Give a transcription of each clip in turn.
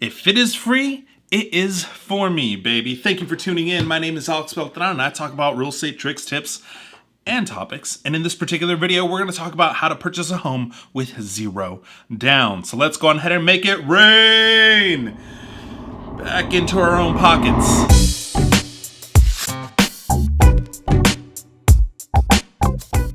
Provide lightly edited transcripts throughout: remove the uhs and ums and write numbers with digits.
If it is free, it is for me, baby. Thank you for tuning in. My name is Alex Beltran, and I talk about real estate tricks, tips, and topics. And in this particular video, we're going to talk about how to purchase a home with zero down. So let's go on ahead and make it rain back into our own pockets.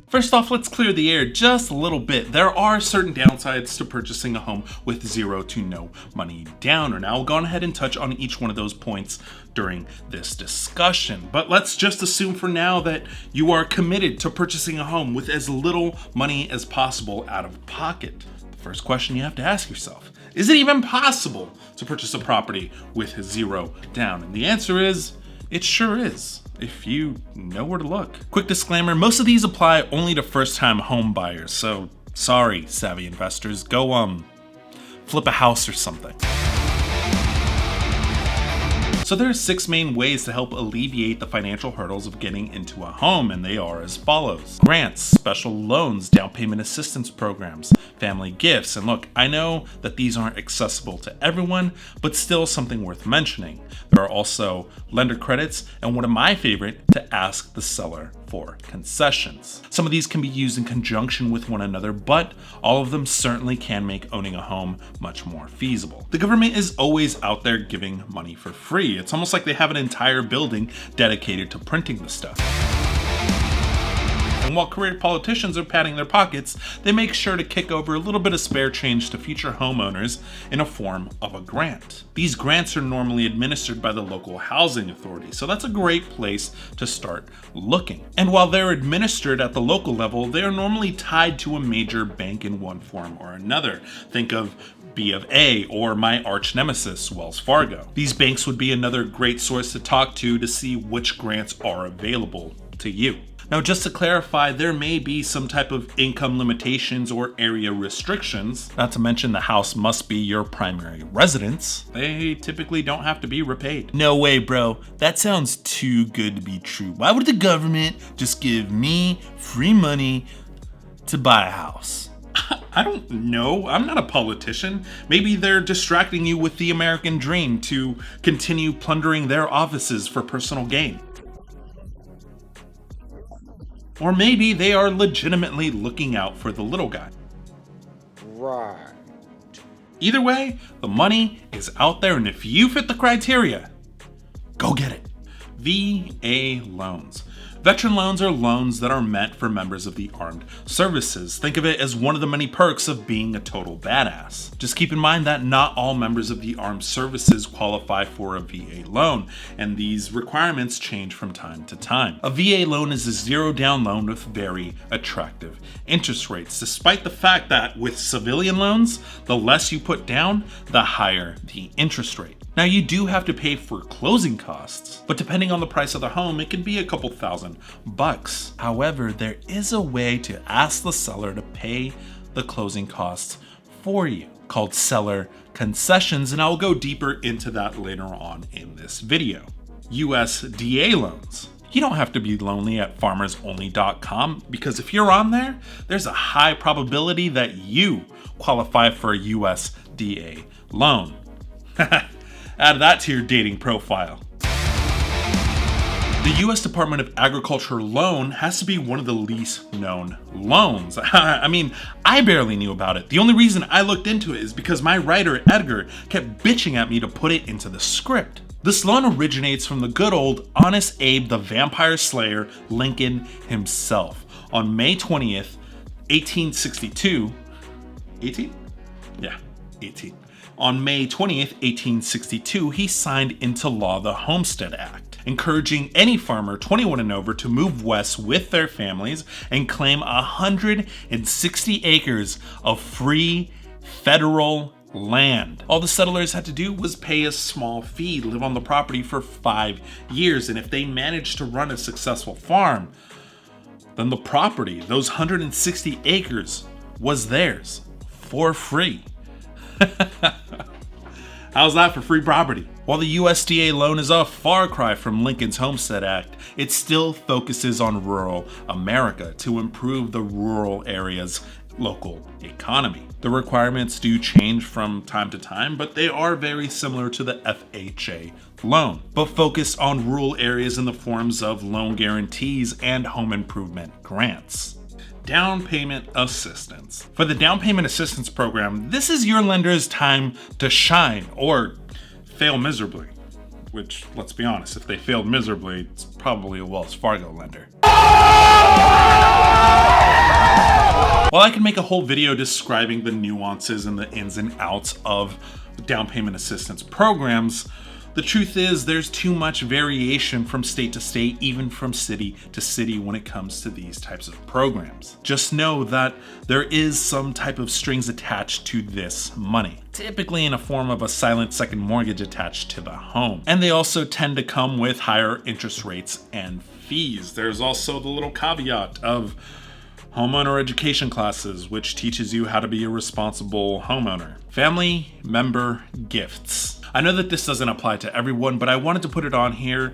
First off, let's clear the air just a little bit. There are certain downsides to purchasing a home with zero to no money down, and I'll go ahead and touch on each one of those points during this discussion. But let's just assume for now that you are committed to purchasing a home with as little money as possible out of pocket. The first question you have to ask yourself, is it even possible to purchase a property with zero down? And the answer is, it sure is, if you know where to look. Quick disclaimer, most of these apply only to first-time home buyers, so sorry, savvy investors, go flip a house or something. So there are 6 main ways to help alleviate the financial hurdles of getting into a home, and they are as follows. Grants, special loans, down payment assistance programs, family gifts, and look, I know that these aren't accessible to everyone, but still something worth mentioning. There are also lender credits, and one of my favorite, to ask the seller for concessions. Some of these can be used in conjunction with one another, but all of them certainly can make owning a home much more feasible. The government is always out there giving money for free. It's almost like they have an entire building dedicated to printing the stuff. And while career politicians are padding their pockets, they make sure to kick over a little bit of spare change to future homeowners in a form of a grant. These grants are normally administered by the local housing authority, so that's a great place to start looking. And while they're administered at the local level, they are normally tied to a major bank in one form or another. Think of B of A or my arch nemesis, Wells Fargo. These banks would be another great source to talk to see which grants are available to you. Now, just to clarify, there may be some type of income limitations or area restrictions, not to mention the house must be your primary residence. They typically don't have to be repaid. No way, bro. That sounds too good to be true. Why would the government just give me free money to buy a house? I don't know. I'm not a politician. Maybe they're distracting you with the American dream to continue plundering their offices for personal gain. Or maybe they are legitimately looking out for the little guy. Right. Either way, the money is out there, and if you fit the criteria, go get it. VA loans. Veteran loans are loans that are meant for members of the armed services. Think of it as one of the many perks of being a total badass. Just keep in mind that not all members of the armed services qualify for a VA loan, and these requirements change from time to time. A VA loan is a zero down loan with very attractive interest rates, despite the fact that with civilian loans, the less you put down, the higher the interest rate. Now, you do have to pay for closing costs, but depending on the price of the home, it can be a couple $1,000s. However, there is a way to ask the seller to pay the closing costs for you, called seller concessions, and I'll go deeper into that later on in this video. USDA loans. You don't have to be lonely at farmersonly.com, because if you're on there, there's a high probability that you qualify for a USDA loan. Add that to your dating profile. The U.S. Department of Agriculture loan has to be one of the least known loans. I mean, I barely knew about it. The only reason I looked into it is because my writer, Edgar, kept bitching at me to put it into the script. This loan originates from the good old Honest Abe the Vampire Slayer, Lincoln himself. On May 20th, 1862, 18? Yeah, 18. On May 20th, 1862, he signed into law the Homestead Act, encouraging any farmer 21 and over to move west with their families and claim 160 acres of free federal land. All the settlers had to do was pay a small fee, live on the property for 5 years, and if they managed to run a successful farm, then the property, those 160 acres, was theirs for free. How's that for free property? While the USDA loan is a far cry from Lincoln's Homestead Act, it still focuses on rural America to improve the rural area's local economy. The requirements do change from time to time, but they are very similar to the FHA loan, but focus on rural areas in the forms of loan guarantees and home improvement grants. Down payment assistance. For the down payment assistance program, this is your lender's time to shine or fail miserably. Which, let's be honest, if they failed miserably, it's probably a Wells Fargo lender. While I can make a whole video describing the nuances and the ins and outs of down payment assistance programs, the truth is there's too much variation from state to state, even from city to city when it comes to these types of programs. Just know that there is some type of strings attached to this money, typically in a form of a silent second mortgage attached to the home. And they also tend to come with higher interest rates and fees. There's also the little caveat of homeowner education classes, which teaches you how to be a responsible homeowner. Family member gifts. I know that this doesn't apply to everyone, but I wanted to put it on here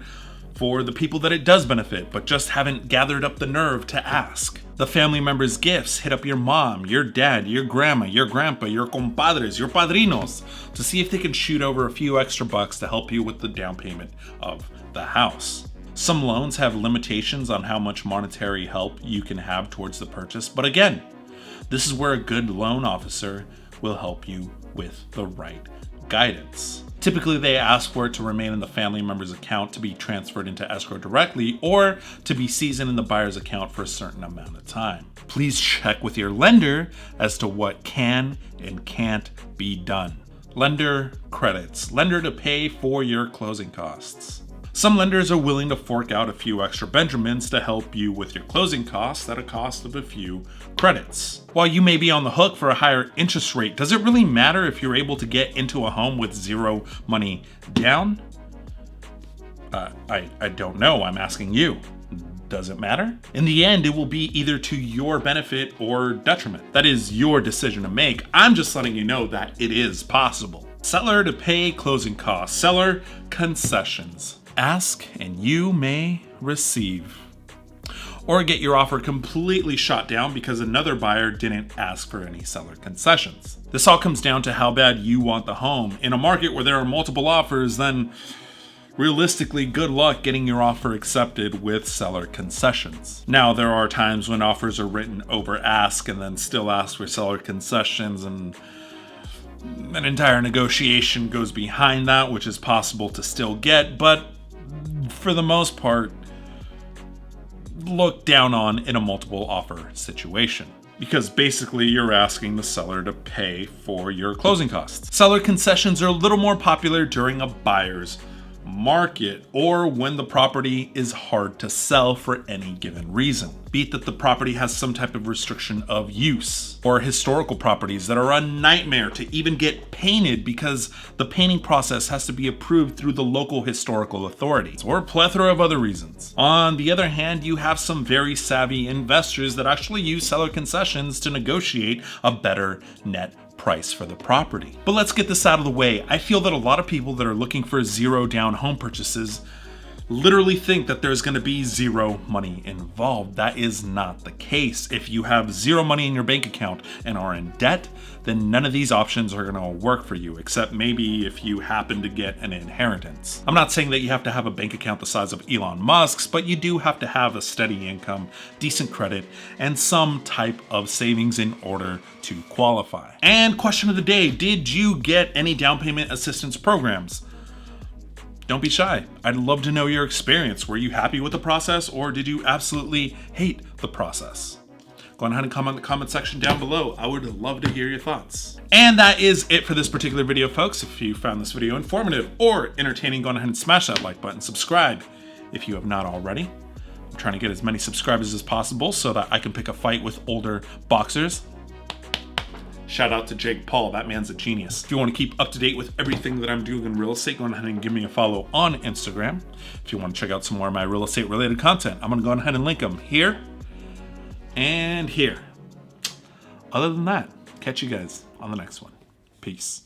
for the people that it does benefit, but just haven't gathered up the nerve to ask. The family members' gifts hit up your mom, your dad, your grandma, your grandpa, your compadres, your padrinos, to see if they can shoot over a few extra bucks to help you with the down payment of the house. Some loans have limitations on how much monetary help you can have towards the purchase, but again, this is where a good loan officer will help you with the right guidance. Typically, they ask for it to remain in the family member's account to be transferred into escrow directly or to be seasoned in the buyer's account for a certain amount of time. Please check with your lender as to what can and can't be done. Lender credits. Lender to pay for your closing costs. Some lenders are willing to fork out a few extra Benjamins to help you with your closing costs at a cost of a few credits. While you may be on the hook for a higher interest rate, does it really matter if you're able to get into a home with zero money down? I don't know. I'm asking you. Does it matter? In the end, it will be either to your benefit or detriment. That is your decision to make. I'm just letting you know that it is possible. Seller to pay closing costs. Seller concessions. Ask and you may receive. Or get your offer completely shot down because another buyer didn't ask for any seller concessions. This all comes down to how bad you want the home. In a market where there are multiple offers, then realistically, good luck getting your offer accepted with seller concessions. Now, there are times when offers are written over ask and then still ask for seller concessions, and an entire negotiation goes behind that, which is possible to still get, but for the most part, look down on in a multiple offer situation. Because basically you're asking the seller to pay for your closing costs. Seller concessions are a little more popular during a buyer's market or when the property is hard to sell for any given reason. Be it that the property has some type of restriction of use, or historical properties that are a nightmare to even get painted because the painting process has to be approved through the local historical authorities, or a plethora of other reasons. On the other hand, you have some very savvy investors that actually use seller concessions to negotiate a better net price for the property. But let's get this out of the way. I feel that a lot of people that are looking for zero down home purchases literally think that there's going to be zero money involved. That is not the case. If you have zero money in your bank account and are in debt, then none of these options are going to work for you, except maybe if you happen to get an inheritance. I'm not saying that you have to have a bank account the size of Elon Musk's, but you do have to have a steady income, decent credit, and some type of savings in order to qualify. And question of the day, did you get any down payment assistance programs? Don't be shy. I'd love to know your experience. Were you happy with the process, or did you absolutely hate the process? Go ahead and comment in the comment section down below. I would love to hear your thoughts. And that is it for this particular video, folks. If you found this video informative or entertaining, go ahead and smash that like button. Subscribe if you have not already. I'm trying to get as many subscribers as possible so that I can pick a fight with older boxers. Shout out to Jake Paul, that man's a genius. If you want to keep up to date with everything that I'm doing in real estate, go ahead and give me a follow on Instagram. If you want to check out some more of my real estate related content, I'm going to go ahead and link them here and here. Other than that, catch you guys on the next one. Peace.